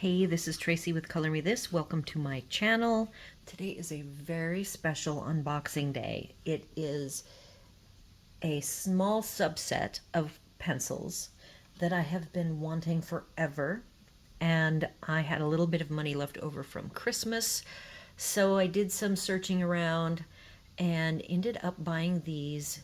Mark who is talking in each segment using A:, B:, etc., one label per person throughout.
A: Hey, this is Tracy with Color Me This. Welcome to my channel. Today is a very special unboxing day. It is a small subset of pencils that I have been wanting forever, and I had a little bit of money left over from Christmas, so I did some searching around and ended up buying these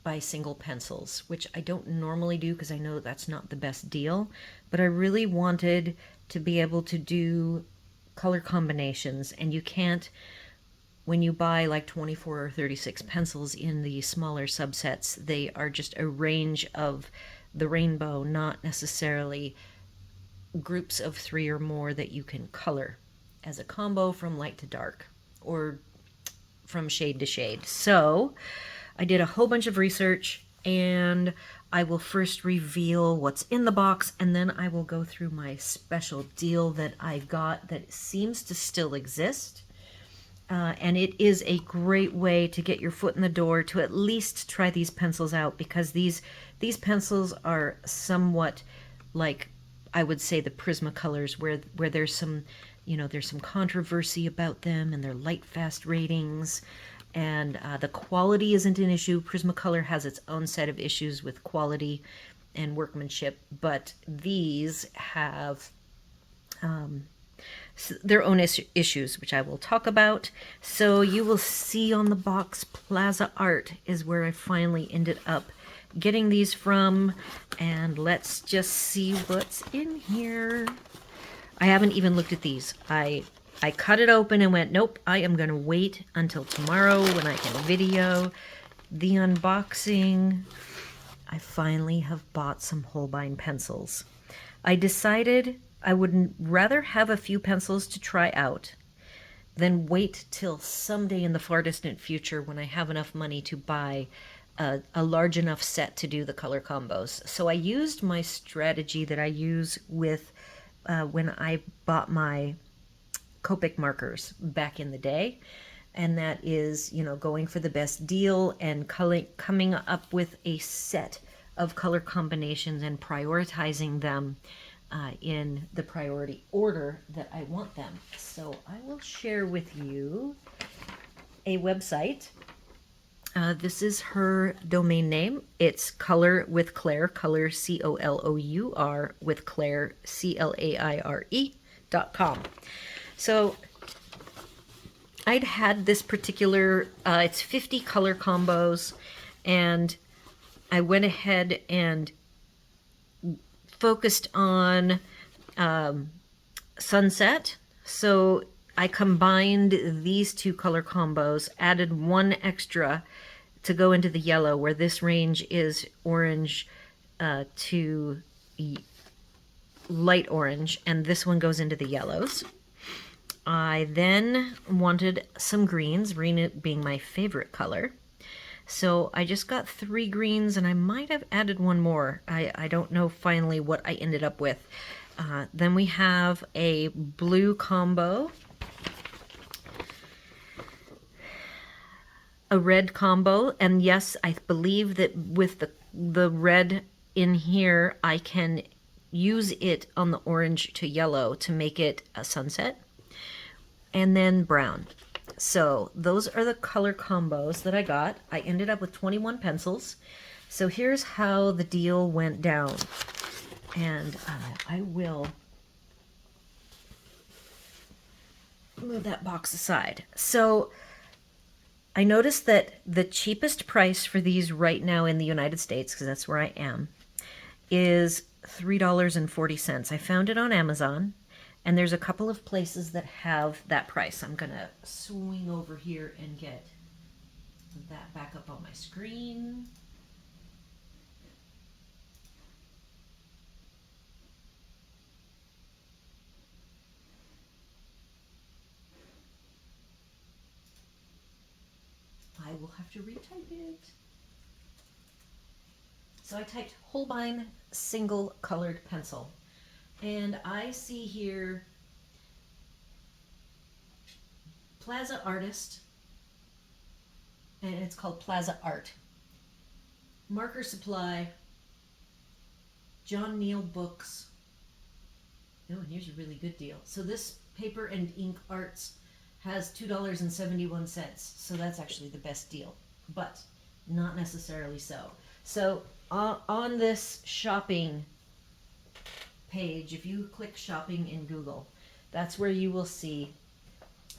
A: by single pencils, which I don't normally do because I know that's not the best deal, but I really wanted to be able to do color combinations, and you can't when you buy like 24 or 36 pencils in the smaller subsets. They are just a range of the rainbow, not necessarily groups of 3 or more that you can color as a combo from light to dark or from shade to shade. So I did a whole bunch of research, and I will first reveal what's in the box, and then I will go through my special deal that I got that seems to still exist. And it is a great way to get your foot in the door to at least try these pencils out, because these pencils are somewhat like, I would say, the Prismacolors, where there's some, there's some controversy about them and their light fast ratings, and the quality isn't an issue. Prismacolor has its own set of issues with quality and workmanship, but these have their own issues, which I will talk about. So you will see on the box, Plaza Art is where I finally ended up getting these from, and let's just see what's in here. I haven't even looked at these. I cut it open and went, nope, I am going to wait until tomorrow when I can video the unboxing. I finally have bought some Holbein pencils. I decided I would rather have a few pencils to try out than wait till someday in the far distant future when I have enough money to buy a large enough set to do the color combos. So I used my strategy that I use with when I bought my Copic markers back in the day, and that is, going for the best deal and coming up with a set of color combinations and prioritizing them in the priority order that I want them. So I will share with you a website. This is her domain name. It's Color with Claire, Color COLOUR with Claire CLAIRE.com. So I'd had this particular, it's 50 color combos, and I went ahead and focused on sunset. So I combined these two color combos, added one extra to go into the yellow, where this range is orange to light orange, and this one goes into the yellows. I then wanted some greens, green being my favorite color. So I just got 3 greens, and I might have added one more. I don't know finally what I ended up with. Then we have a blue combo, a red combo, and yes, I believe that with the red in here, I can use it on the orange to yellow to make it a sunset. And then brown. So those are the color combos that I got. I ended up with 21 pencils. So here's how the deal went down. And I will move that box aside. So I noticed that the cheapest price for these right now in the United States, because that's where I am, is $3.40. I found it on Amazon. And there's a couple of places that have that price. I'm going to swing over here and get that back up on my screen. I will have to retype it. So I typed Holbein single colored pencil. And I see here Plaza Artist, and it's called Plaza Art. Marker Supply, John Neal Books, Oh, and here's a really good deal. So this Paper and Ink Arts has $2.71. So that's actually the best deal, but not necessarily so. So on this shopping page, if you click shopping in Google, that's where you will see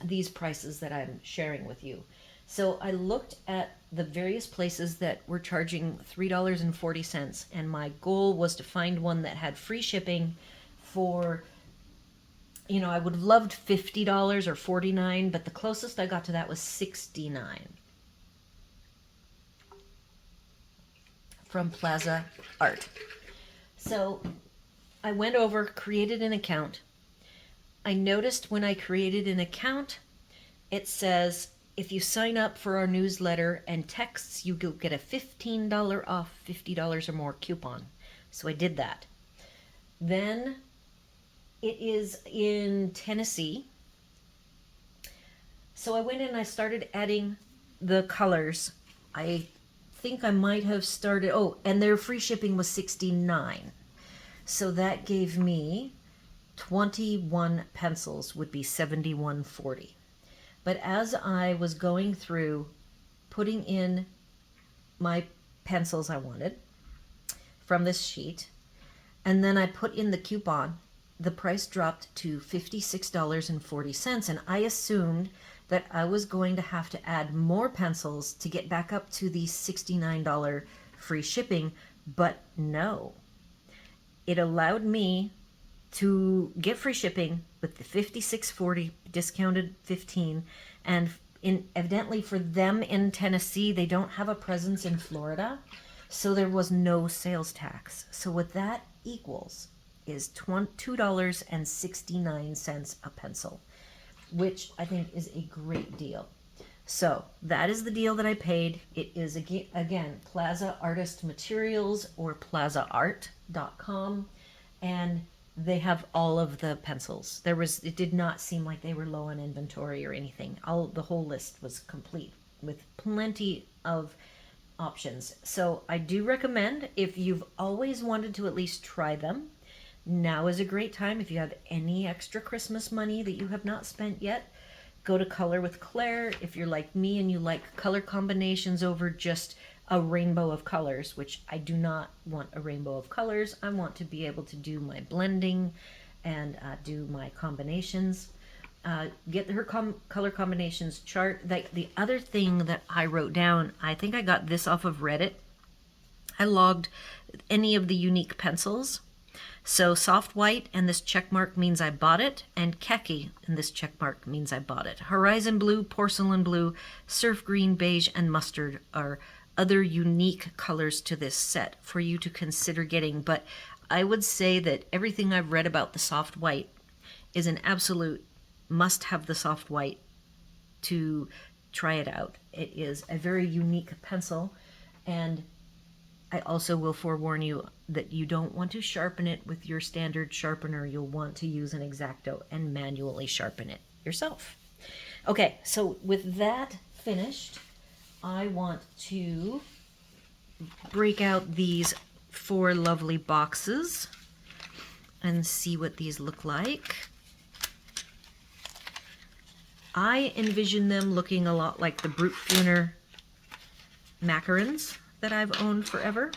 A: these prices that I'm sharing with you. So I looked at the various places that were charging $3.40, and my goal was to find one that had free shipping for, you know, I would have loved $50 or $49, but the closest I got to that was $69 from Plaza Art. So I went over, created an account. I noticed when I created an account, it says, if you sign up for our newsletter and texts, you get a $15 off $50 or more coupon. So I did that. Then it is in Tennessee. So I went in and I started adding the colors. I think I might have started, oh, and their free shipping was $69. So that gave me 21 pencils would be $71.40. But as I was going through putting in my pencils I wanted from this sheet, and then I put in the coupon, the price dropped to $56.40, and I assumed that I was going to have to add more pencils to get back up to the $69 free shipping, but no. It allowed me to get free shipping with the $56.40 discounted 15, and evidently for them in Tennessee, they don't have a presence in Florida, so there was no sales tax. So what that equals is $2.69 a pencil, which I think is a great deal. So that is the deal that I paid. It is again Plaza Artist Materials or plazaart.com, and they have all of the pencils. It did not seem like they were low on inventory or anything. The whole list was complete with plenty of options. So I do recommend, if you've always wanted to at least try them, now is a great time. If you have any extra Christmas money that you have not spent yet, go to Color with Claire. If you're like me and you like color combinations over just a rainbow of colors, which I do not want a rainbow of colors. I want to be able to do my blending and do my combinations. Get her color combinations chart. The other thing that I wrote down, I think I got this off of Reddit. I logged any of the unique pencils. So soft white and this check mark means I bought it, and khaki and this check mark means I bought it. Horizon blue, porcelain blue, surf green, beige, and mustard are other unique colors to this set for you to consider getting. But I would say that everything I've read about the soft white is an absolute must have the soft white to try it out. It is a very unique pencil, and I also will forewarn you that you don't want to sharpen it with your standard sharpener. You'll want to use an X-Acto and manually sharpen it yourself. Okay, so with that finished, I want to break out these 4 lovely boxes and see what these look like. I envision them looking a lot like the Brute Funer macarons that I've owned forever.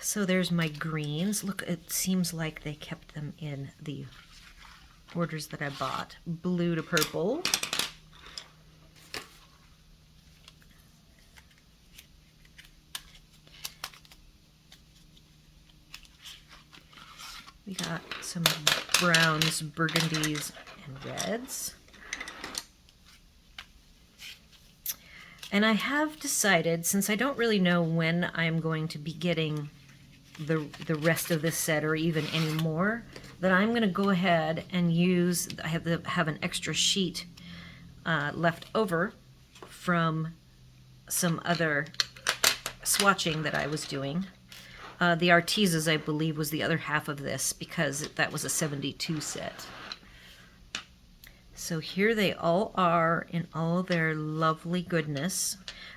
A: So there's my greens. Look, it seems like they kept them in the orders that I bought. Blue to purple. We got some browns, burgundies, and reds. And I have decided, since I don't really know when I'm going to be getting the rest of this set or even any more, that I'm going to go ahead and use, I have an extra sheet left over from some other swatching that I was doing. The Artisas, I believe, was the other half of this because that was a 72 set. So here they all are in all their lovely goodness.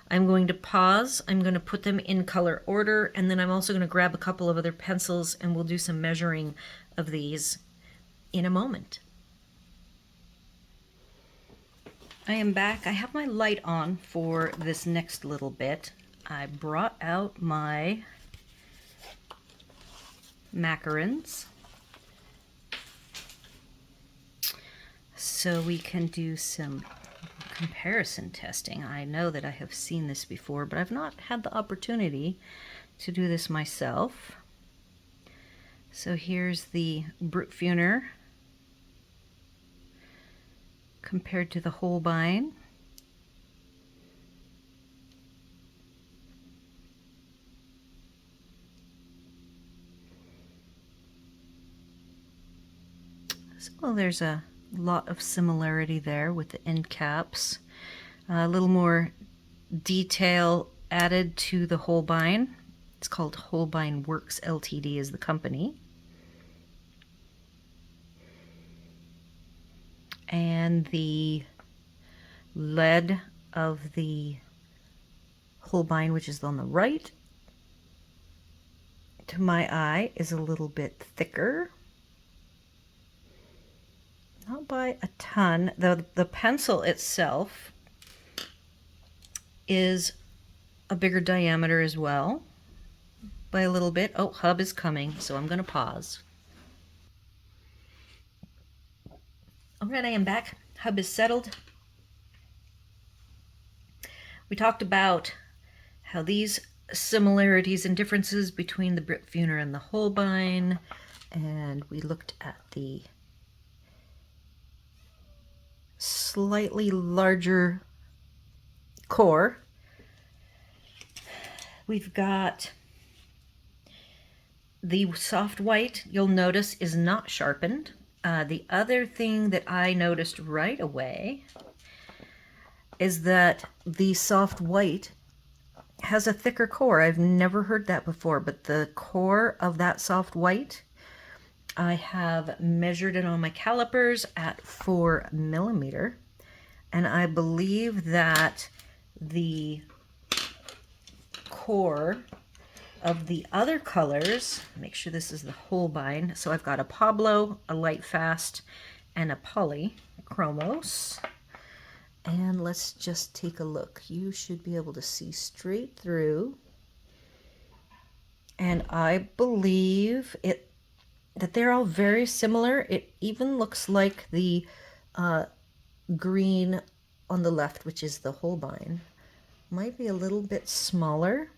A: I'm going to pause. I'm going to put them in color order, and then I'm also going to grab a couple of other pencils and we'll do some measuring of these in a moment. I am back. I have my light on for this next little bit. I brought out my macarons so we can do some comparison testing. I know that I have seen this before, but I've not had the opportunity to do this myself. So here's the Brutfuner compared to the Holbein. So there's a lot of similarity there with the end caps. A little more detail added to the Holbein. It's called Holbein Works Ltd. Is the company. And the lead of the Holbein, which is on the right, to my eye is a little bit thicker. Not by a ton. The pencil itself is a bigger diameter as well, by a little bit. Oh, hub is coming, so I'm going to pause. All right, I am back. Hub is settled. We talked about how these similarities and differences between the Brutfuner and the Holbein, and we looked at the slightly larger core. We've got the soft white, you'll notice, is not sharpened. The other thing that I noticed right away is that the soft white has a thicker core. I've never heard that before, but the core of that soft white, I have measured it on my calipers at 4 millimeter, and I believe that the core of the other colors, make sure this is the Holbein, so I've got a Pablo, a Light Fast, and a Poly Chromos. And let's just take a look. You should be able to see straight through. And I believe that they're all very similar. It even looks like the green on the left, which is the Holbein, might be a little bit smaller.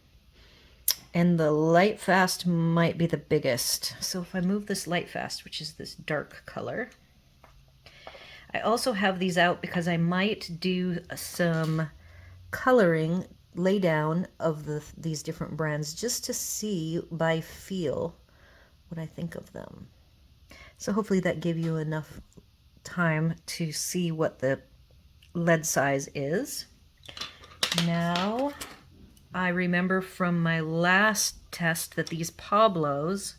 A: And the Light Fast might be the biggest. So if I move this Light Fast, which is this dark color, I also have these out because I might do some coloring, lay down of these different brands just to see by feel what I think of them. So hopefully that gave you enough time to see what the lead size is. Now, I remember from my last test that these Pablos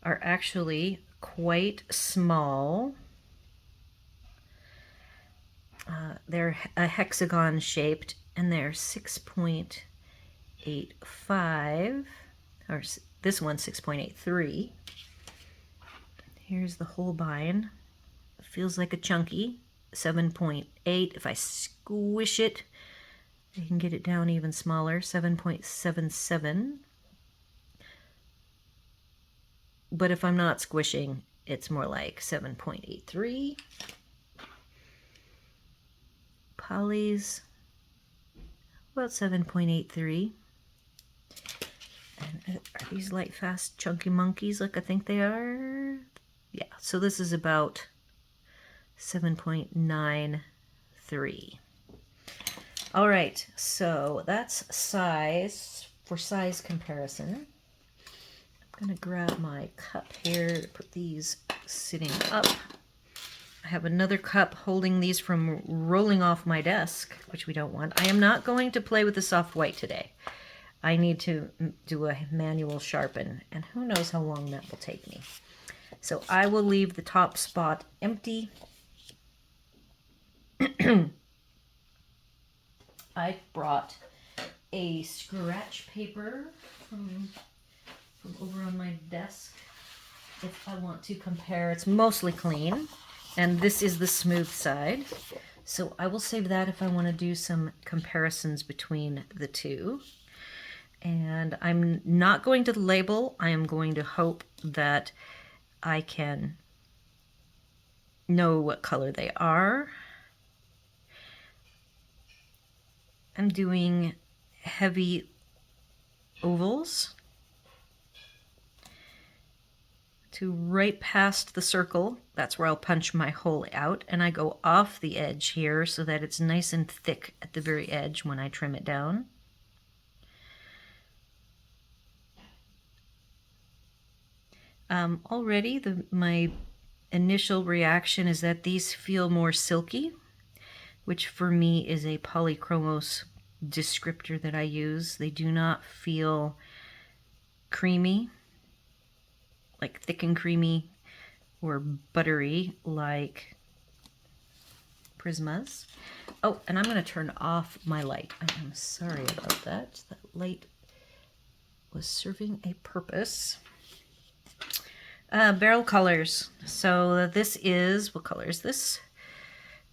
A: are actually quite small. They're a hexagon shaped, and they're 6.85, or this one's 6.83. Here's the Holbein. It feels like a chunky 7.8. If I squish it, I can get it down even smaller, 7.77. But if I'm not squishing, it's more like 7.83. Polys, about 7.83. And are these Light Fast chunky monkeys like I think they are? Yeah, so this is about 7.93. All right, so that's size, for size comparison. I'm gonna grab my cup here to put these sitting up. I have another cup holding these from rolling off my desk, which we don't want. I am not going to play with the soft white today. I need to do a manual sharpen, and who knows how long that will take me. So I will leave the top spot empty. I brought a scratch paper from over on my desk if I want to compare. It's mostly clean, and this is the smooth side. So I will save that if I want to do some comparisons between the two. And I'm not going to label. I am going to hope that I can know what color they are. I'm doing heavy ovals to right past the circle. That's where I'll punch my hole out, and I go off the edge here so that it's nice and thick at the very edge when I trim it down. Already my initial reaction is that these feel more silky, which for me is a polychromos descriptor that I use. They do not feel creamy, like thick and creamy or buttery like Prismas. Oh, and I'm going to turn off my light. I am sorry about that. That light was serving a purpose. Barrel colors. So this is, what color is this?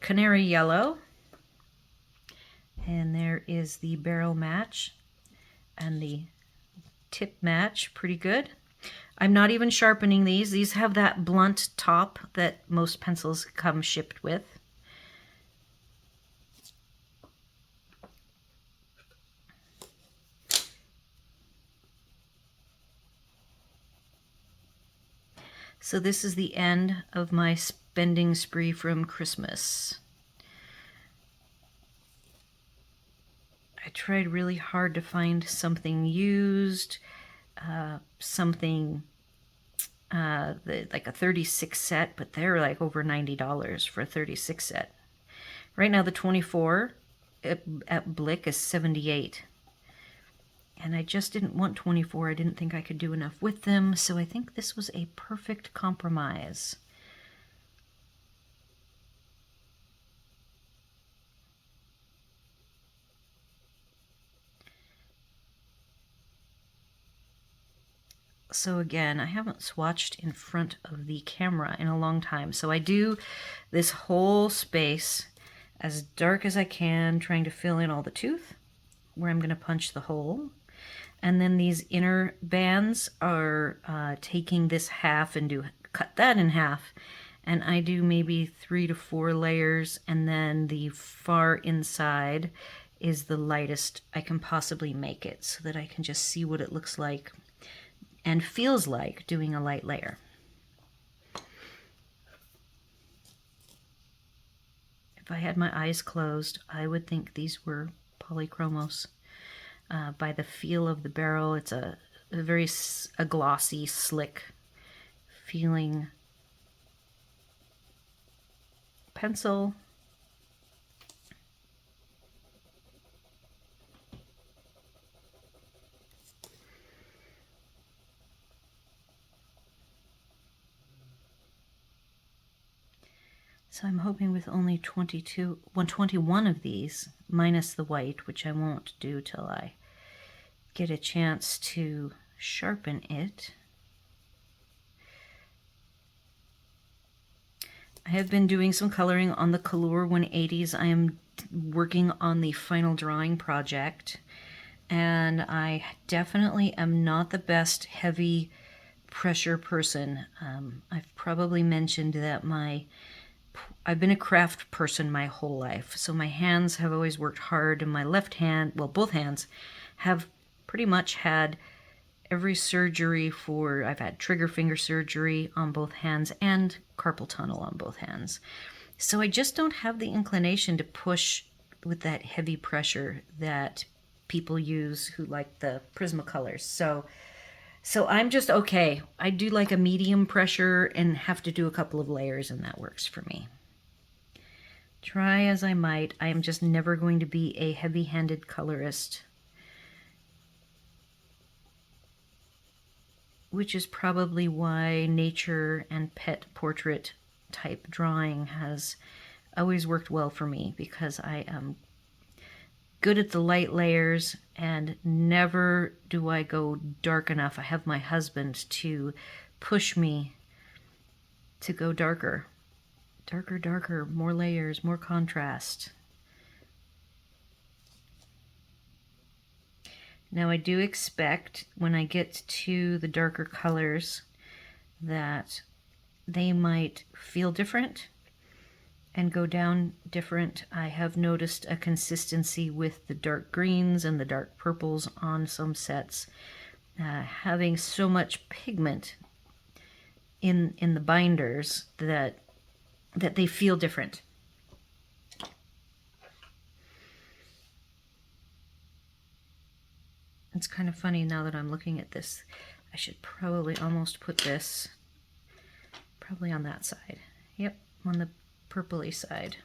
A: Canary yellow. And there is the barrel match and the tip match, pretty good. I'm not even sharpening these. These have that blunt top that most pencils come shipped with. So this is the end of my spending spree from Christmas. I tried really hard to find something used, something like a 36 set, but they're like over $90 for a 36 set. Right now the 24 at Blick is $78. And I just didn't want 24. I didn't think I could do enough with them, so I think this was a perfect compromise. So again, I haven't swatched in front of the camera in a long time, so I do this whole space as dark as I can, trying to fill in all the tooth where I'm going to punch the hole. And then these inner bands are taking this half and cut that in half. And I do maybe 3 to 4 layers, and then the far inside is the lightest I can possibly make it so that I can just see what it looks like and feels like doing a light layer. If I had my eyes closed, I would think these were polychromos. By the feel of the barrel, it's a very glossy, slick feeling pencil. So I'm hoping with only 121 of these, minus the white, which I won't do till I get a chance to sharpen it. I have been doing some coloring on the Color 180s. I am working on the final drawing project, and I definitely am not the best heavy pressure person. I've probably mentioned that I've been a craft person my whole life, so my hands have always worked hard, and my left hand, well, both hands, have pretty much had every surgery I've had trigger finger surgery on both hands and carpal tunnel on both hands. So I just don't have the inclination to push with that heavy pressure that people use who like the Prismacolors. So I'm just okay. I do like a medium pressure and have to do a couple of layers, and that works for me. Try as I might, I am just never going to be a heavy-handed colorist, which is probably why nature and pet portrait type drawing has always worked well for me because I am good at the light layers, and never do I go dark enough. I have my husband to push me to go darker. Darker, darker, more layers, more contrast. Now I do expect when I get to the darker colors that they might feel different and go down different. I have noticed a consistency with the dark greens and the dark purples on some sets, having so much pigment in the binders that they feel different. It's kind of funny now that I'm looking at this. I should probably almost put this probably on that side. Yep, on the purpley side.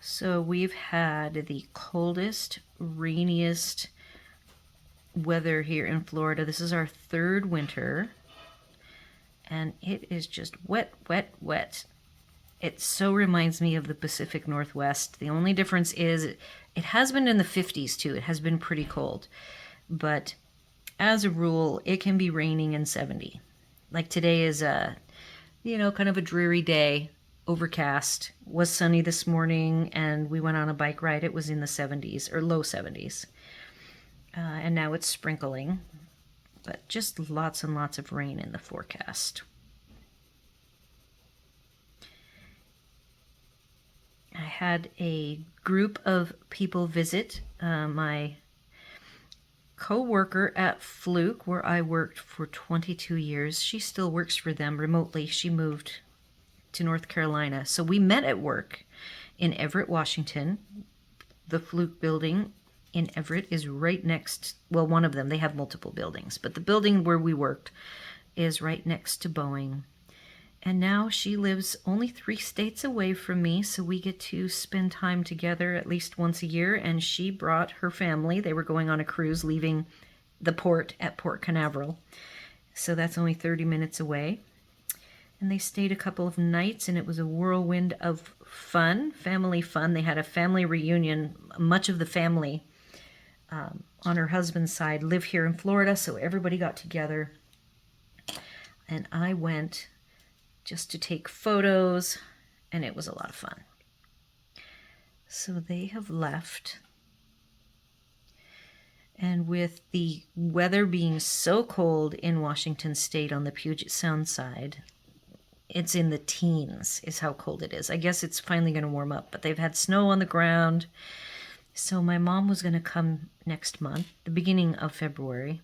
A: So we've had the coldest, rainiest weather here in Florida. This is our third winter, and it is just wet, wet, wet. It so reminds me of the Pacific Northwest. The only difference is it has been in the 50s too. It has been pretty cold. But as a rule, it can be raining and 70. Like today is a, kind of a dreary day, overcast. Was sunny this morning, and we went on a bike ride. It was in the 70s or low 70s. And now it's sprinkling, but just lots and lots of rain in the forecast. I had a group of people visit my co-worker at Fluke, where I worked for 22 years. She still works for them remotely. She moved to North Carolina. So we met at work in Everett, Washington. The Fluke building in Everett is right next, well, one of them. They have multiple buildings, but the building where we worked is right next to Boeing. And now she lives only 3 states away from me, so we get to spend time together at least once a year. And she brought her family. They were going on a cruise leaving the port at Port Canaveral. So that's only 30 minutes away. And they stayed a couple of nights, and it was a whirlwind of fun, family fun. They had a family reunion. Much of the family on her husband's side live here in Florida, so everybody got together. And I went just to take photos, and it was a lot of fun. So they have left. And with the weather being so cold in Washington State on the Puget Sound side, it's in the teens is how cold it is. I guess it's finally going to warm up, but they've had snow on the ground. So my mom was going to come next month, the beginning of February,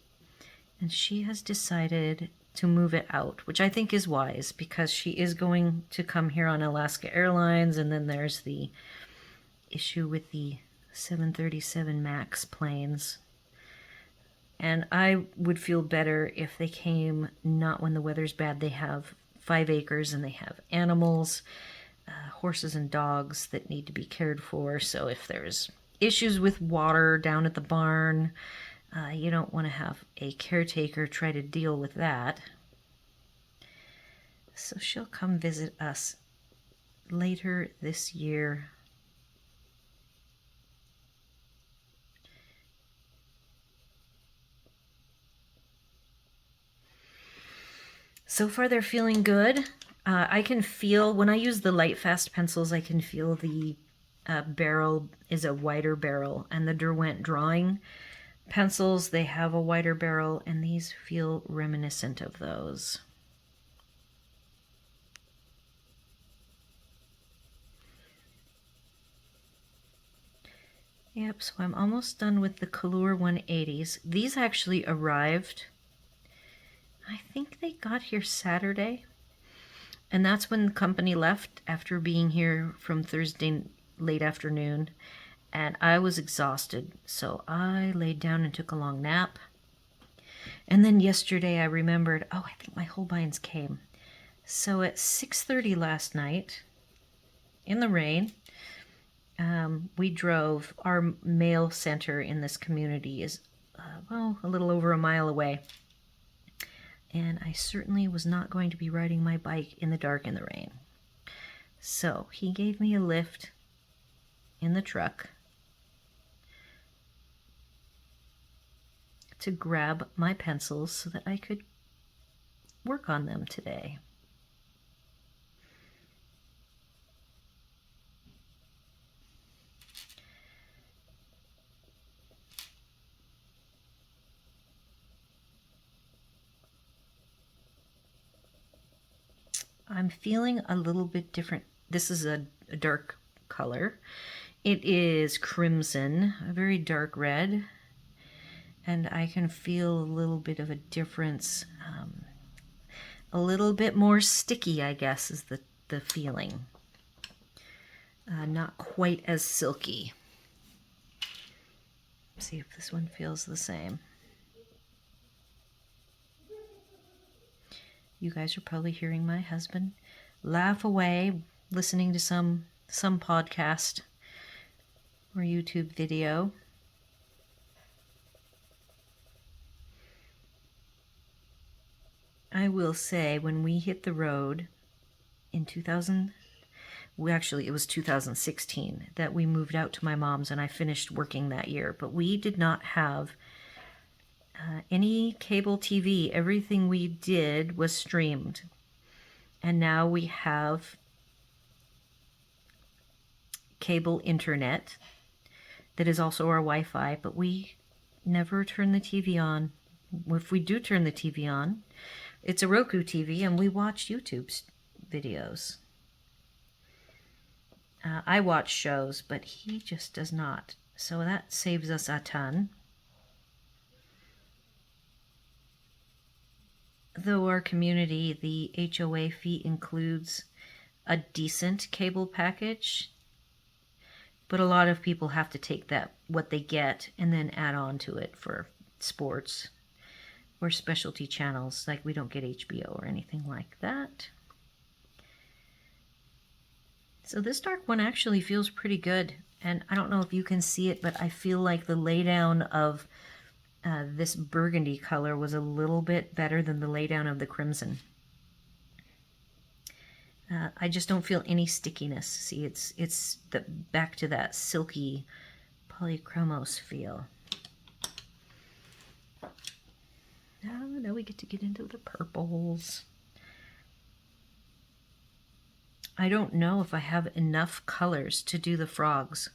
A: and she has decided to move it out, which I think is wise because she is going to come here on Alaska Airlines, and then there's the issue with the 737 MAX planes. And I would feel better if they came not when the weather's bad. They have 5 acres and they have animals, horses and dogs that need to be cared for. So if there's issues with water down at the barn, you don't want to have a caretaker try to deal with that. So she'll come visit us later this year. So far they're feeling good. I can feel, when I use the light fast pencils, I can feel the barrel is a wider barrel, and the Derwent drawing pencils, they have a wider barrel, and these feel reminiscent of those. Yep, so I'm almost done with the Color 180s. These actually arrived, I think they got here Saturday, and that's when the company left after being here from Thursday late afternoon, and I was exhausted, so I laid down and took a long nap. And then yesterday I remembered, oh, I think my Holbeins came. So at 6:30 last night, in the rain, we drove. Our mail center in this community is well, a little over a mile away. And I certainly was not going to be riding my bike in the dark in the rain. So he gave me a lift in the truck to grab my pencils so that I could work on them today. I'm feeling a little bit different. This is a dark color. It is crimson, a very dark red, and I can feel a little bit of a difference. A little bit more sticky, I guess, is the feeling. Not quite as silky. See if this one feels the same. You guys are probably hearing my husband laugh away, listening to some podcast or YouTube video. I will say, when we hit the road in 2000, it was 2016 that we moved out to my mom's, and I finished working that year. But we did not have any cable TV. Everything we did was streamed. And now we have cable internet that is also our Wi-Fi, but we never turn the TV on. If we do turn the TV on, it's a Roku TV, and we watch YouTube videos. I watch shows, but he just does not. So that saves us a ton. Though our community, the HOA fee includes a decent cable package, but a lot of people have to take what they get, and then add on to it for sports or specialty channels. Like, we don't get HBO or anything like that. So this dark one actually feels pretty good. And I don't know if you can see it, but I feel like the laydown of this burgundy color was a little bit better than the laydown of the crimson. I just don't feel any stickiness. See, it's back to that silky polychromos feel. Now we get to get into the purples. I don't know if I have enough colors to do the frogs.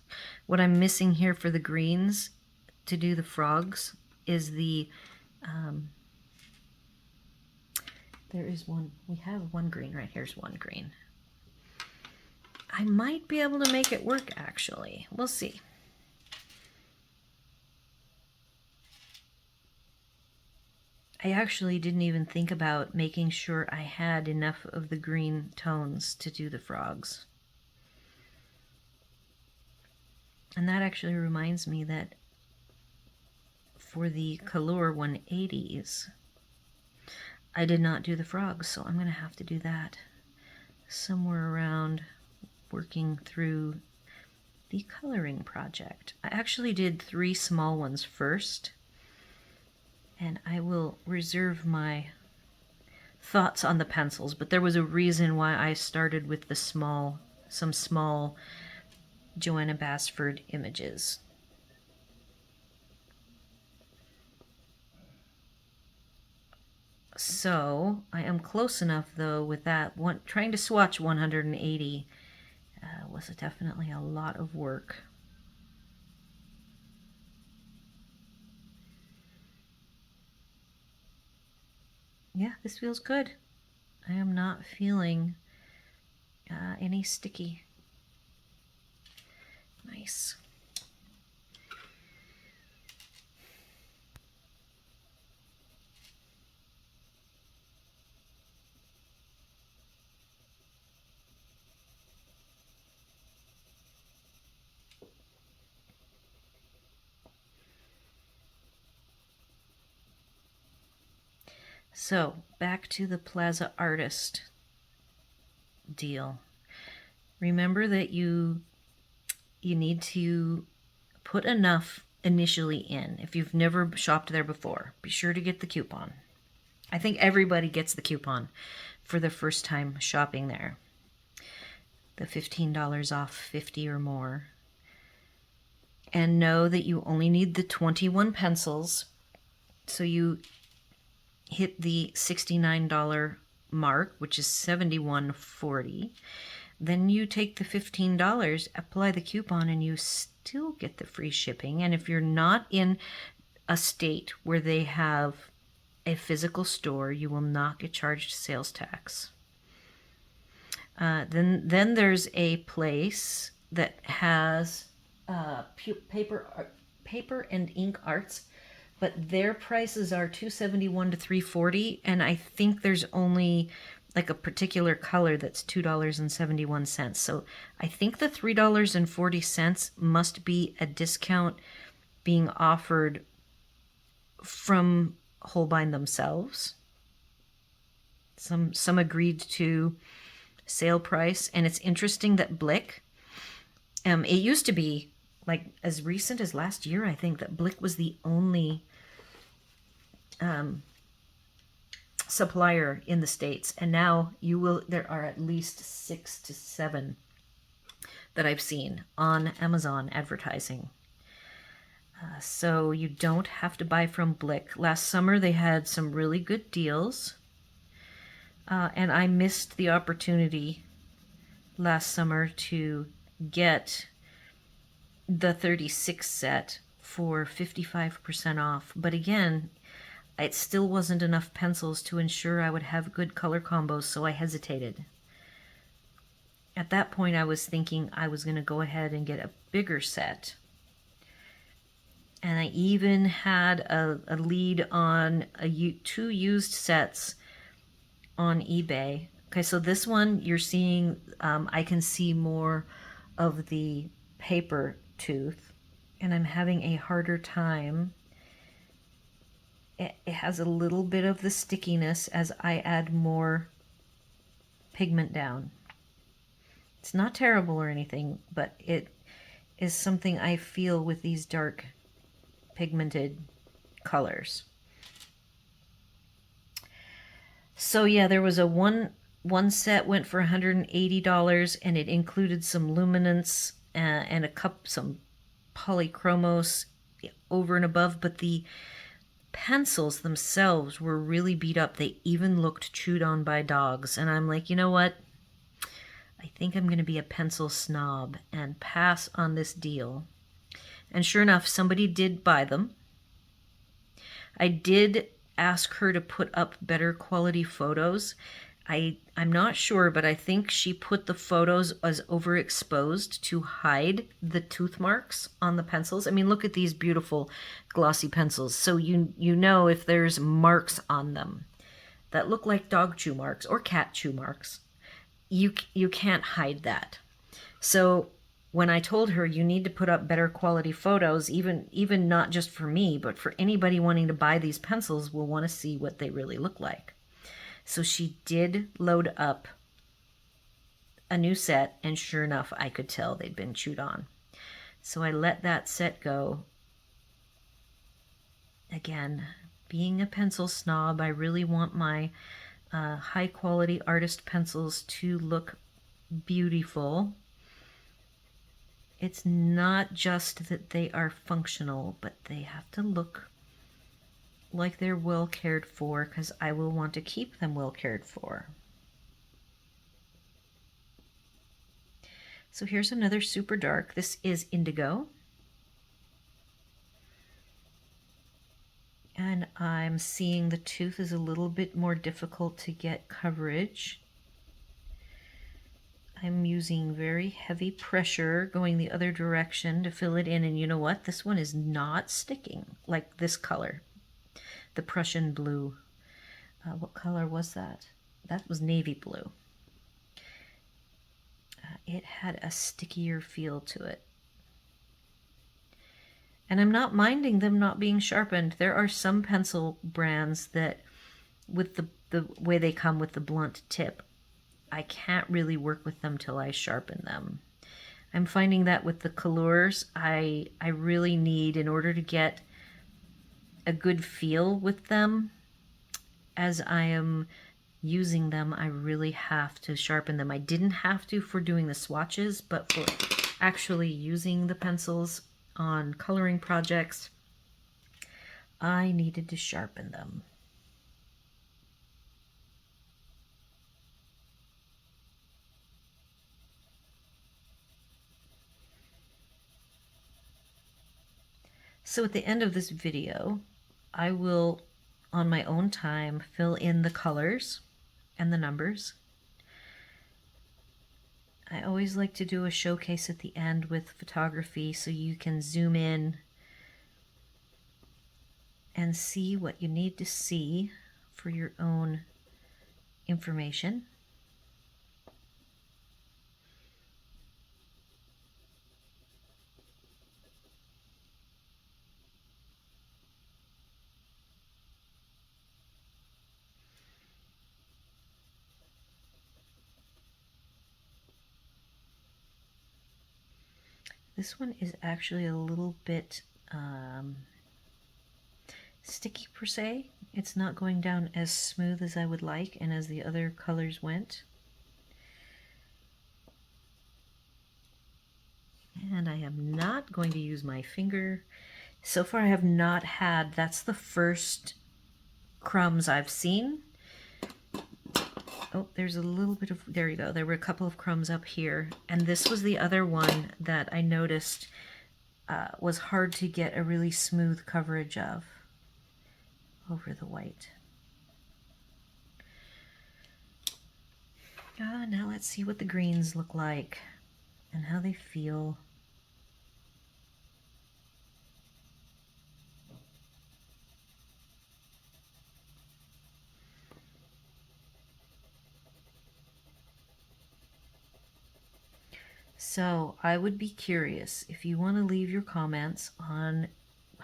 A: What I'm missing here for the greens to do the frogs is there is one. We have one green right here's one green. I might be able to make it work, actually. We'll see. I actually didn't even think about making sure I had enough of the green tones to do the frogs. And that actually reminds me that for the Color 180s, I did not do the frogs, so I'm going to have to do that somewhere around working through the coloring project. I actually did 3 small ones first, and I will reserve my thoughts on the pencils, but there was a reason why I started with some small Joanna Basford images. So I am close enough, though, with that one. Trying to swatch 180 was definitely a lot of work. Yeah, this feels good. I am not feeling any sticky. Nice. So, back to the Plaza Artist deal. Remember that you need to put enough initially in. If you've never shopped there before, be sure to get the coupon. I think everybody gets the coupon for the first time shopping there. The $15 off 50 or more. And know that you only need the 21 pencils. So you hit the $69 mark, which is $71.40. Then you take the $15, apply the coupon, and you still get the free shipping. And if you're not in a state where they have a physical store, you will not get charged sales tax. Then there's a place that has paper and ink arts, but their prices are $271 to $340, and I think there's only like a particular color that's $2.71. So I think the $3.40 must be a discount being offered from Holbein themselves. Some agreed to sale price, and it's interesting that Blick, it used to be like as recent as last year, I think, that Blick was the only supplier in the States, and now there are at least 6 to 7 that I've seen on Amazon advertising. So you don't have to buy from Blick. Last summer they had some really good deals, and I missed the opportunity last summer to get the 36 set for 55% off. But again, it still wasn't enough pencils to ensure I would have good color combos, so I hesitated. At that point, I was thinking I was going to go ahead and get a bigger set. And I even had a lead on 2 used sets on eBay. Okay, so this one you're seeing, I can see more of the paper tooth, and I'm having a harder time. It has a little bit of the stickiness as I add more pigment down. It's not terrible or anything, but it is something I feel with these dark pigmented colors. So yeah, there was a one set went for $180, and it included some luminance and some polychromos over and above, but the pencils themselves were really beat up. They even looked chewed on by dogs, and I'm like, you know what? I think I'm going to be a pencil snob and pass on this deal. And sure enough, somebody did buy them. I did ask her to put up better quality photos. I'm not sure, but I think she put the photos as overexposed to hide the tooth marks on the pencils. I mean, look at these beautiful glossy pencils. So you know if there's marks on them that look like dog chew marks or cat chew marks, you can't hide that. So when I told her you need to put up better quality photos, even not just for me, but for anybody wanting to buy these pencils will want to see what they really look like. So she did load up a new set, and sure enough, I could tell they'd been chewed on. So I let that set go. Again, being a pencil snob, I really want my high quality artist pencils to look beautiful. It's not just that they are functional, but they have to look like they're well cared for, because I will want to keep them well cared for. So here's another super dark. This is indigo. And I'm seeing the tooth is a little bit more difficult to get coverage. I'm using very heavy pressure going the other direction to fill it in, and you know what? This one is not sticking like this color. The Prussian blue. What color was that? That was navy blue. It had a stickier feel to it. And I'm not minding them not being sharpened. There are some pencil brands that, with the way they come with the blunt tip, I can't really work with them till I sharpen them. I'm finding that with the colors, I really need, in order to get a good feel with them, as I am using them, I really have to sharpen them. I didn't have to for doing the swatches, but for actually using the pencils on coloring projects, I needed to sharpen them. So at the end of this video, I will, on my own time, fill in the colors and the numbers. I always like to do a showcase at the end with photography so you can zoom in and see what you need to see for your own information. This one is actually a little bit sticky per se. It's not going down as smooth as I would like and as the other colors went. And I am not going to use my finger. So far I have not had, that's the first crumbs I've seen. Oh, there's a little bit of, there you go. There were a couple of crumbs up here. And this was the other one that I noticed was hard to get a really smooth coverage of over the white. Now let's see what the greens look like and how they feel. So I would be curious if you want to leave your comments on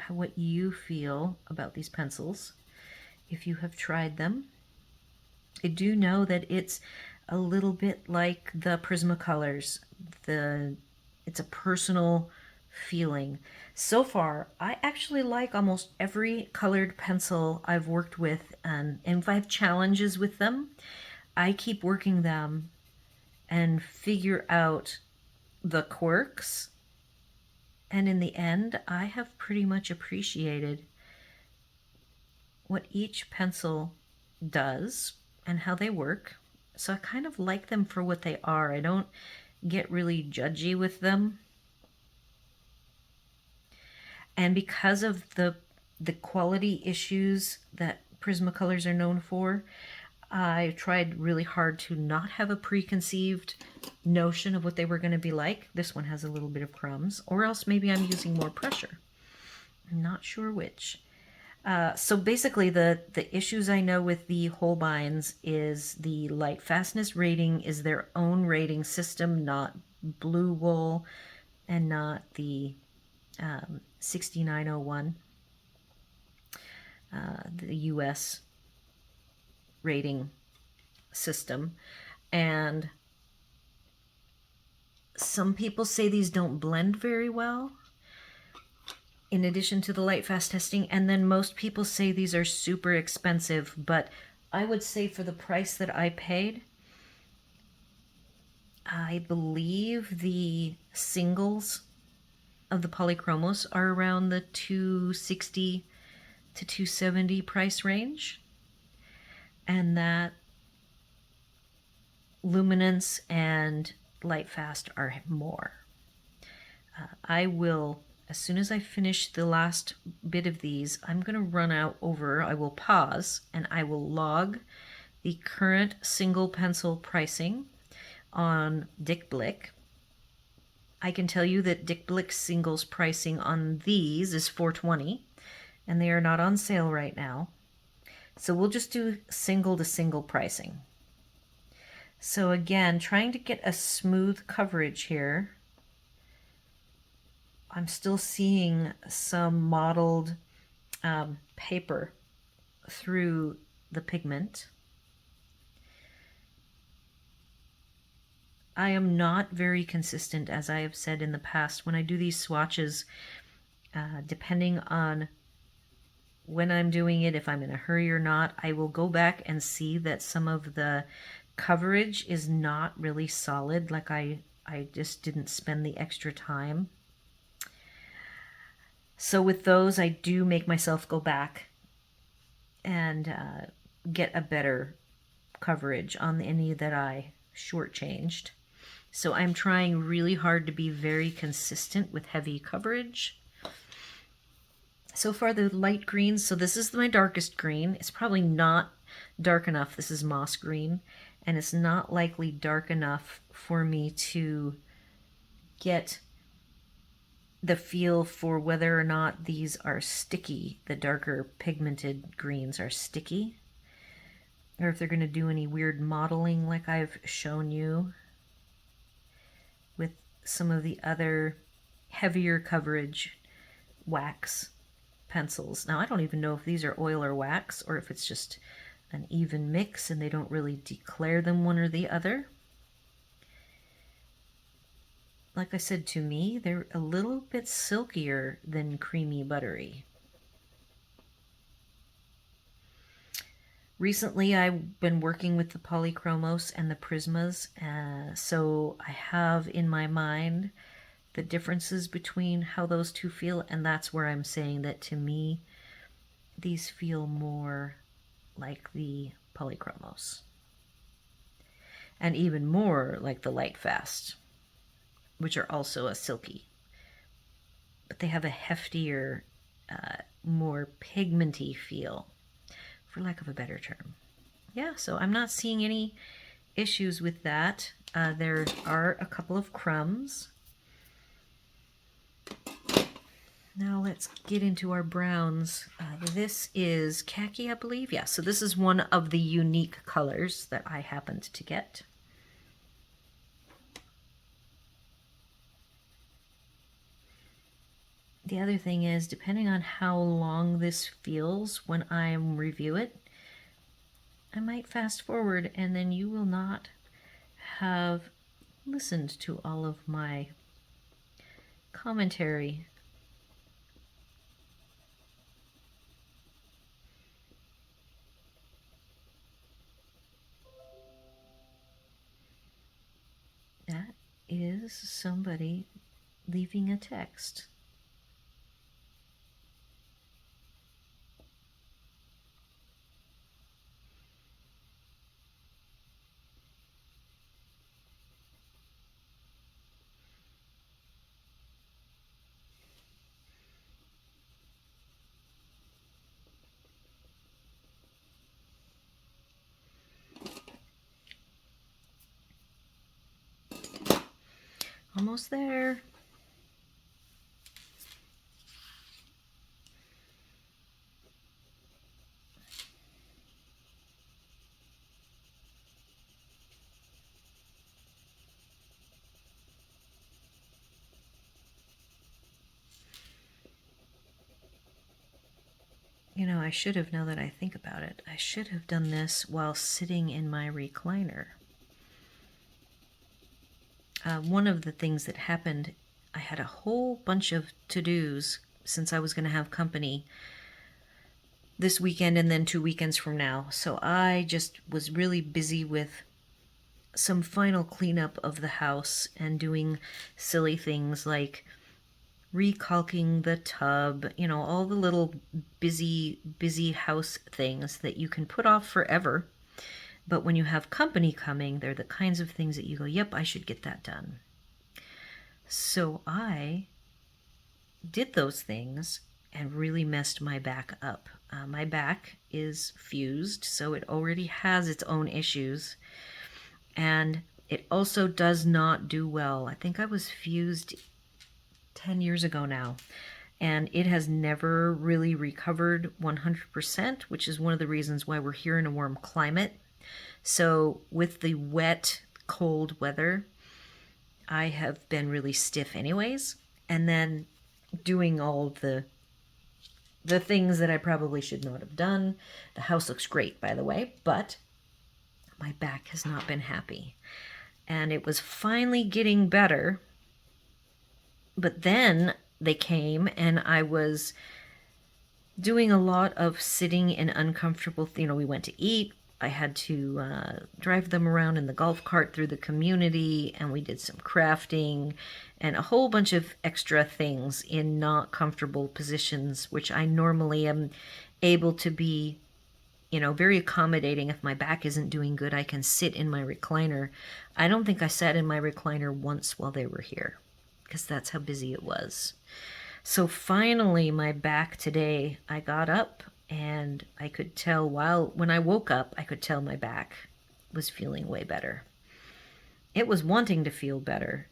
A: what you feel about these pencils, if you have tried them. I do know that it's a little bit like the Prismacolors. It's a personal feeling. So far, I actually like almost every colored pencil I've worked with, and if I have challenges with them, I keep working them and figure out the quirks, and in the end I have pretty much appreciated what each pencil does and how they work. So I kind of like them for what they are. I don't get really judgy with them. And because of the quality issues that Prismacolors are known for, I tried really hard to not have a preconceived notion of what they were going to be like. This one has a little bit of crumbs, or else maybe I'm using more pressure. I'm not sure which. So basically the issues I know with the Holbeins is the light fastness rating is their own rating system, not Blue Wool and not the 6901, the US rating system. And some people say these don't blend very well, in addition to the light fast testing, and then most people say these are super expensive, but I would say for the price that I paid, I believe the singles of the Polychromos are around the $260 to $270 price range, and that luminance and light fast are more. I will, as soon as I finish the last bit of these, I'm going to run out over, I will pause, and I will log the current single pencil pricing on Dick Blick. I can tell you that Dick Blick's singles pricing on these is $4.20, and they are not on sale right now. So we'll just do single to single pricing. So again, trying to get a smooth coverage here. I'm still seeing some mottled paper through the pigment. I am not very consistent, as I have said in the past. When I do these swatches, depending on when I'm doing it, if I'm in a hurry or not, I will go back and see that some of the coverage is not really solid, like I just didn't spend the extra time. So with those, I do make myself go back and get a better coverage on any that I shortchanged. So I'm trying really hard to be very consistent with heavy coverage. So far the light greens, so this is my darkest green. It's probably not dark enough. This is moss green, and it's not likely dark enough for me to get the feel for whether or not these are sticky. The darker pigmented greens are sticky, or if they're going to do any weird modeling like I've shown you with some of the other heavier coverage wax pencils. Now I don't even know if these are oil or wax, or if it's just an even mix and they don't really declare them one or the other. Like I said, to me, they're a little bit silkier than creamy buttery. Recently, I've been working with the polychromos and the prismas, so I have in my mind the differences between how those two feel, and that's where I'm saying that to me, these feel more like the polychromos, and even more like the light fast, which are also a silky, but they have a heftier, more pigmenty feel, for lack of a better term. Yeah, so I'm not seeing any issues with that. There are a couple of crumbs. Now let's get into our browns. This is khaki, I believe. Yeah, so this is one of the unique colors that I happened to get. The other thing is, depending on how long this feels when I review it, I might fast forward and then you will not have listened to all of my commentary. That is somebody leaving a text. Almost there. You know, I should have, now that I think about it, I should have done this while sitting in my recliner. One of the things that happened, I had a whole bunch of to-dos since I was going to have company this weekend and then 2 weekends from now. So I just was really busy with some final cleanup of the house and doing silly things like recalking the tub, you know, all the little busy house things that you can put off forever. But when you have company coming, they're the kinds of things that you go, yep, I should get that done. So I did those things and really messed my back up. My back is fused, so it already has its own issues. And it also does not do well. I think I was fused 10 years ago now, and it has never really recovered 100%, which is one of the reasons why we're here in a warm climate. So with the wet, cold weather, I have been really stiff anyways, and then doing all of the things that I probably should not have done. The house looks great, by the way, but my back has not been happy. and it was finally getting better. But then they came, and I was doing a lot of sitting in uncomfortable, we went to eat. I had to drive them around in the golf cart through the community, and we did some crafting and a whole bunch of extra things in not comfortable positions, which I normally am able to be, very accommodating. If my back isn't doing good, I can sit in my recliner. I don't think I sat in my recliner once while they were here, because that's how busy it was. So finally, my back today, I got up and I could tell when I woke up, I could tell my back was feeling way better. It was wanting to feel better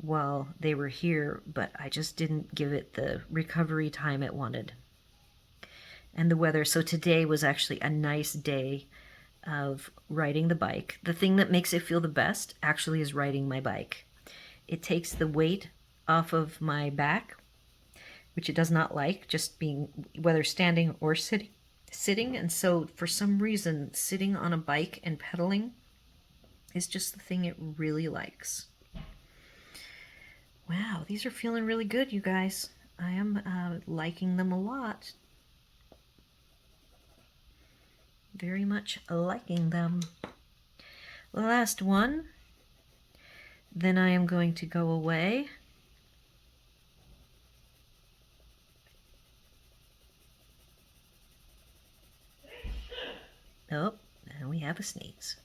A: while they were here, but I just didn't give it the recovery time it wanted. And the weather, so today was actually a nice day of riding the bike. The thing that makes it feel the best actually is riding my bike. It takes the weight off of my back, which it does not like, just being, whether standing or sitting. And so for some reason, sitting on a bike and pedaling is just the thing it really likes. Wow, these are feeling really good, you guys. I am liking them a lot. Very much liking them. The last one. Then I am going to go away. Oh, and we have a sneeze.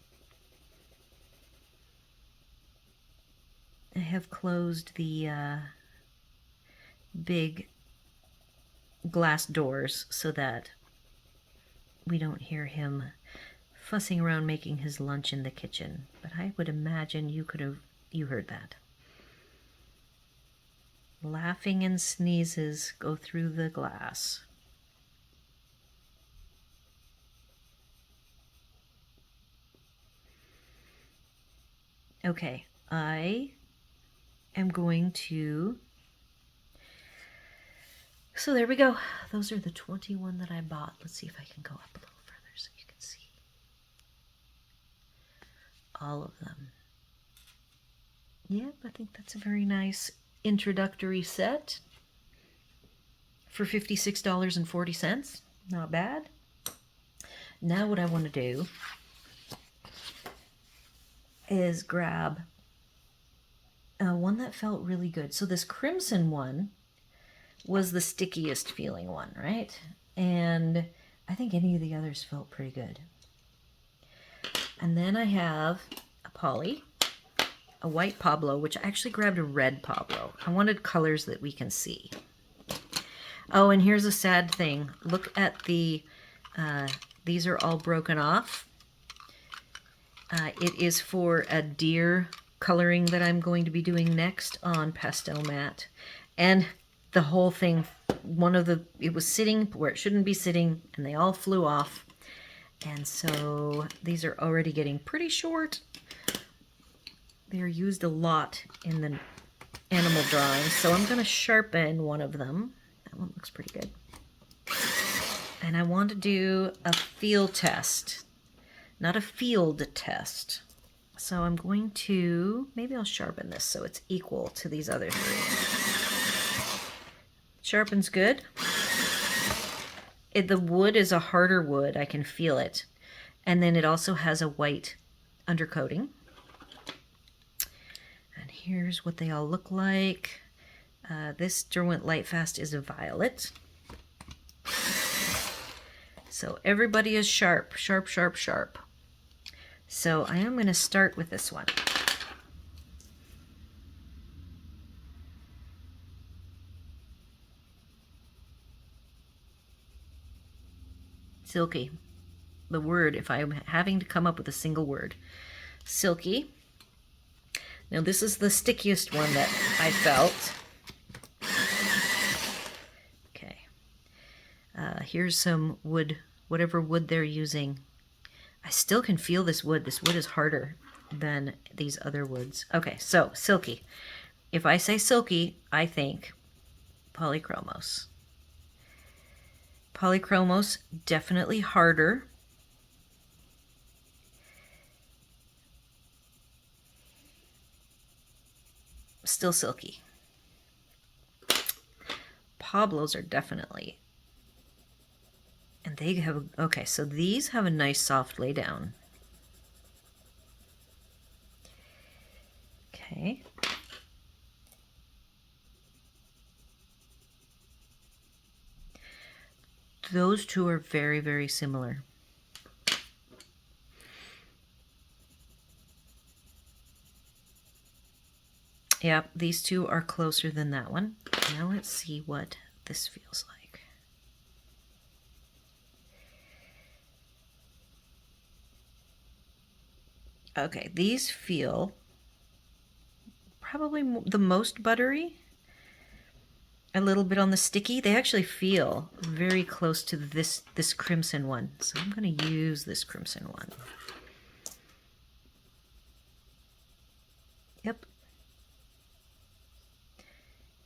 A: I have closed the big glass doors so that we don't hear him fussing around making his lunch in the kitchen. But I would imagine you heard that. Laughing and sneezes go through the glass. Okay, I am going to... So there we go. Those are the 21 that I bought. Let's see if I can go up a little further so you can see all of them. Yep, I think that's a very nice introductory set for $56.40. Not bad. Now what I want to do is grab one that felt really good. So this crimson one was the stickiest feeling one, right? And I think any of the others felt pretty good. And then I have a poly, a white Pablo, which I actually grabbed a red Pablo. I wanted colors that we can see. Oh, and here's a sad thing. Look at the, these are all broken off. It is for a deer coloring that I'm going to be doing next on Pastel Matte. And the whole thing, it was sitting where it shouldn't be sitting, and they all flew off. And so these are already getting pretty short. They're used a lot in the animal drawings, so I'm going to sharpen one of them. That one looks pretty good. And I want to do a feel test, not a field test. So I'm going to, maybe I'll sharpen this so it's equal to these other three. Sharpen's good. The wood is a harder wood, I can feel it. And then it also has a white undercoating. And here's what they all look like. This Derwent Lightfast is a violet. So everybody is sharp, sharp, sharp, sharp. So I am going to start with this one. Silky. The word, if I'm having to come up with a single word. Silky. Now this is the stickiest one that I felt. Okay. Here's some wood, whatever wood they're using. I still can feel this wood. This wood is harder than these other woods. Okay, so silky. If I say silky, I think polychromos. Polychromos, definitely harder. still silky. Pablos are definitely, and they have, okay, so these have a nice soft lay down. Okay. Those two are very, very similar. Yep, these two are closer than that one. Now let's see what this feels like. Okay, these feel probably the most buttery. A little bit on the sticky. They actually feel very close to this crimson one. So I'm going to use this crimson one. Yep.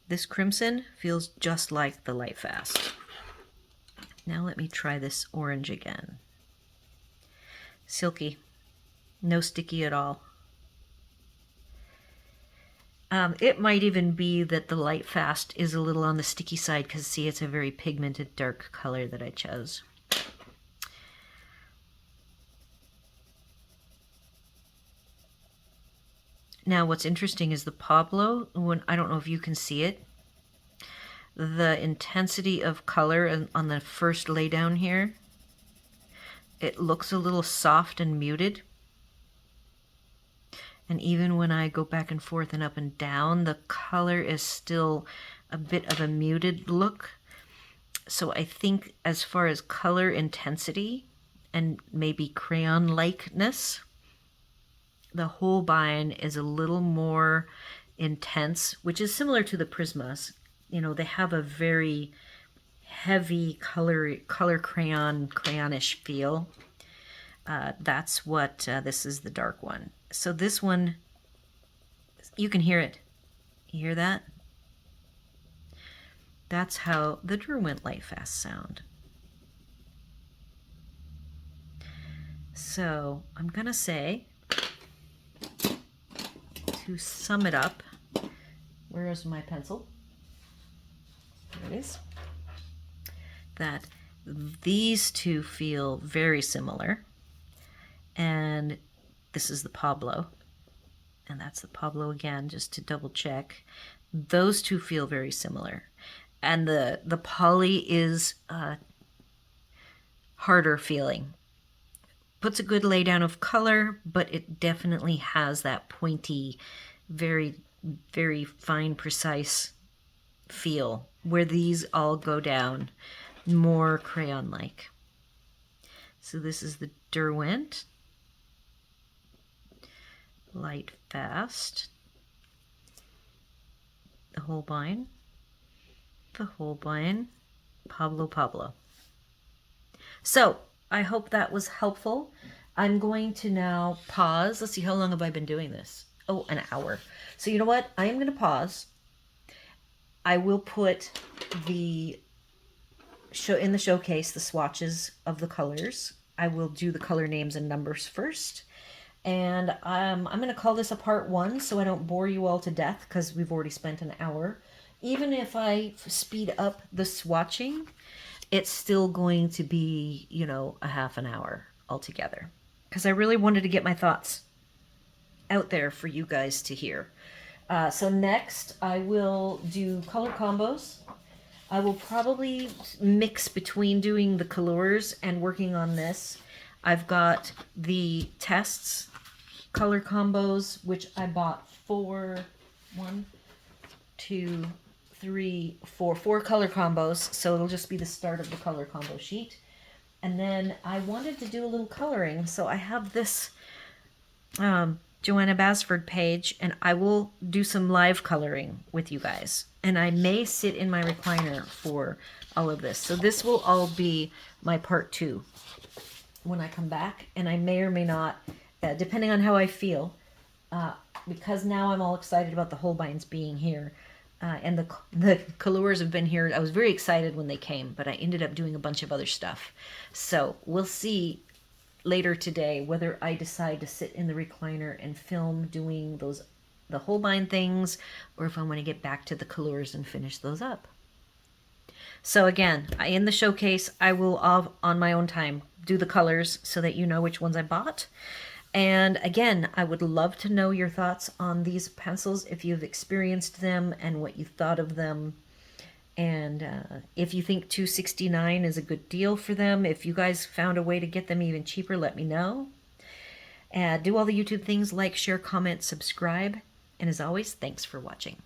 A: This crimson feels just like the Light Fast. Now let me try this orange again. Silky. No sticky at all. It might even be that the Light Fast is a little on the sticky side because, see, it's a very pigmented dark color that I chose. Now, what's interesting is the Pablo, when I don't know if you can see it, the intensity of color on the first laydown here, it looks a little soft and muted. And even when I go back and forth and up and down, the color is still a bit of a muted look. So I think as far as color intensity and maybe crayon-likeness, the Holbein is a little more intense, which is similar to the Prismas. You know, they have a very heavy color crayonish feel. That's what this is, the dark one. So this one, you can hear it. You hear that? That's how the Derwent Light Fast sound. So I'm gonna say, to sum it up, where is my pencil? There it is. That these two feel very similar, and this is the Pablo, and that's the Pablo again, just to double check. Those two feel very similar, and the poly is harder feeling. Puts a good laydown of color, but it definitely has that pointy, very, very fine, precise feel, where these all go down more crayon-like. So this is the Derwent Light Fast, the Holbein, Pablo. So I hope that was helpful. I'm going to now pause. Let's see, how long have I been doing this? Oh, an hour. So you know what? I am going to pause. I will put the in the showcase the swatches of the colors. I will do the color names and numbers first. And I'm going to call this a part 1 so I don't bore you all to death because we've already spent an hour. Even if I speed up the swatching, it's still going to be, you know, a half an hour altogether. Because I really wanted to get my thoughts out there for you guys to hear. So next, I will do color combos. I will probably mix between doing the colors and working on this. I've got the tests, color combos, which I bought four color combos. So it'll just be the start of the color combo sheet. And then I wanted to do a little coloring. So I have this Joanna Basford page, and I will do some live coloring with you guys. And I may sit in my recliner for all of this. So this will all be my part 2 when I come back. And I may or may not, depending on how I feel, because now I'm all excited about the Holbeins being here. And the colors have been here. I was very excited when they came, but I ended up doing a bunch of other stuff. So we'll see later today whether I decide to sit in the recliner and film doing those the Holbein things, or if I want to get back to the colors and finish those up. So again, in the showcase, I will, on my own time, do the colors so that you know which ones I bought. And again, I would love to know your thoughts on these pencils, if you've experienced them and what you thought of them. And if you think $2.69 is a good deal for them, if you guys found a way to get them even cheaper, let me know. Do all the YouTube things, like, share, comment, subscribe. And as always, thanks for watching.